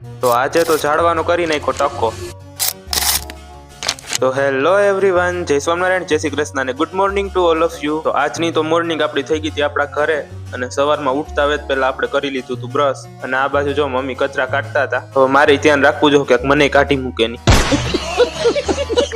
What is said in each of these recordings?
તો આજે તો ઝાડવાનો કરી નાખ્યો ટકો. તો હેલો એવરીવન, જય સ્વામિનારાયણ, જય શ્રી કૃષ્ણ અને good morning to all of you. તો આજની તો મોર્નિંગ આપણી થઈ ગઈ હતી આપણા ઘરે, અને સવારમાં ઉઠતા વેત પહેલા આપણે કરી લીધું હતું બ્રશ. અને આ બાજુ જો મમ્મી કચરા કાઢતા હતા. તો મારે ધ્યાન રાખવું જો કે મને કાઢી મૂકે નહીં.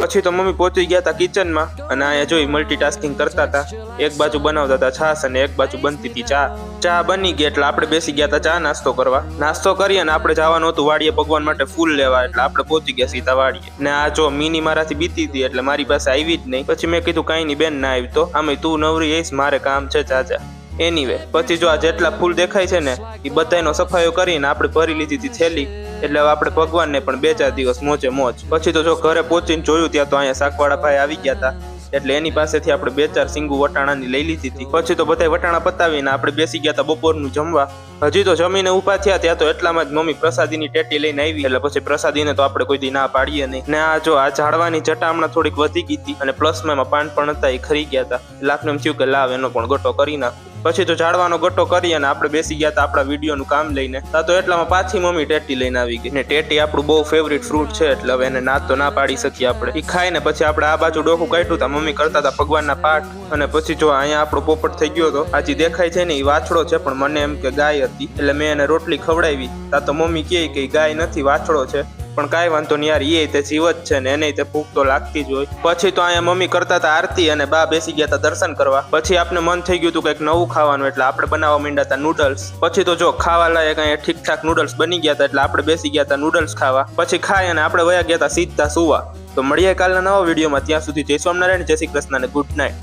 પછી તો મમ્મી પહોંચી ગયા હતા કિચનમાં, અને અહીંયા જોઈ મલ્ટીટાસ્કિંગ કરતા હતા. એક બાજુ બનાવતા હતા છાશ અને એક બાજુ બનતી હતી ચા. ચા બની ગઈ એટલે આપણે બેસી ગયા હતા ચા નાસ્તો કરવા. નાસ્તો કરી અને આપણે જવાનું હતું વાડીએ ભગવાન માટે ફૂલ લેવા, એટલે આપણે પહોંચી ગયા સીધા વાડીએ. ને આ જો મિની મારાથી બીતી હતી એટલે મારી પાસે આવી જ નહીં. પછી મેં કીધું કાંઈ નહીં બેન, ના આવી તો આમે તું નવરી આવીશ, મારે કામ છે ચાચા. એનીવે પછી જો આ જેટલા ફૂલ દેખાય છે ને એ બધાનો સફાઈઓ કરીને આપણે ભરી લીધી હતી થેલી. એટલે હવે આપણે ભગવાનને પણ 2-4 દિવસ મોજે મોજ. પછી તો જો ઘરે પહોંચીને જોયું ત્યાં તો અહીંયા શાકવાળા ભાઈ આવી ગયા હતા, એટલે એની પાસેથી આપણે 2-4 સિંગુ વટાણાની લઈ લીધી હતી. પછી તો બધા વટાણા પતાવીને આપણે બેસી ગયા હતા બપોરનું જમવા. હજી તો જમીને ઊભા થયા ત્યાં તો એટલામાં જ મમ્મી પ્રસાદીની ટેટી લઈને આવી, એટલે પછી પ્રસાદીને તો આપણે કોઈ દી ના પાડીએ નહીં. ને આ જો આ ઝાડવાની જટા હમણાં થોડીક વધી ગઈ હતી, અને પ્લસમાં એમાં પાન પણ હતા એ ખરી ગયા હતા. એટલે આપણે એમ થયું કે લાવ એનો પણ ગોટો કરી નાખું. પછી તો ઝાડવાનો ગટ્ટો કરી અને આપણે બેસી ગયા હતા આપણા વિડીયોનું કામ લઈને. તો એટલામાં પાછી મમ્મી ટેટી લઈને આવી ગઈ. ને ટેટી આપણું બહુ ફેવરિટ ફ્રૂટ છે, એટલે હવે એને ના તો ના પાડી શકીએ આપણે. એ ખાઈને પછી આપણે આ બાજુ ડોકું કાઢ્યું હતા, મમ્મી કરતા હતા ભગવાનના પાઠ. અને પછી જો અહીંયા આપણો પોપટ થઈ ગયો હતો. આજે દેખાય છે ને એ વાછડો છે, પણ મને એમ કે ગાય હતી, એટલે મેં એને રોટલી ખવડાવી. તો મમ્મી કહે કે ગાય નથી વાછડો છે, પણ કાંઈ વાંધો નહીં યાર, એ તે જીવ જ છે ને એને તે ભૂખ તો લાગતી જ હોય. પછી તો અહીંયા મમ્મી કરતા હતા આરતી, અને બા બેસી ગયા હતા દર્શન કરવા. પછી આપણે મન થઈ ગયું હતું કંઈક નવું ખાવાનું, એટલે આપણે બનાવવા માંડ્યા હતા નૂડલ્સ. પછી તો જો ખાવા લાયક અહીંયા ઠીકઠાક નૂડલ્સ બની ગયા હતા, એટલે આપણે બેસી ગયા હતા નૂડલ્સ ખાવા. પછી ખાઈ અને આપણે વયા ગયા હતા સીધા સુવા. તો મળીએ કાલના નવા વિડીયોમાં. ત્યાં સુધી જય સ્વામિનારાયણ, જય શ્રી કૃષ્ણ અને ગુડ નાઇટ.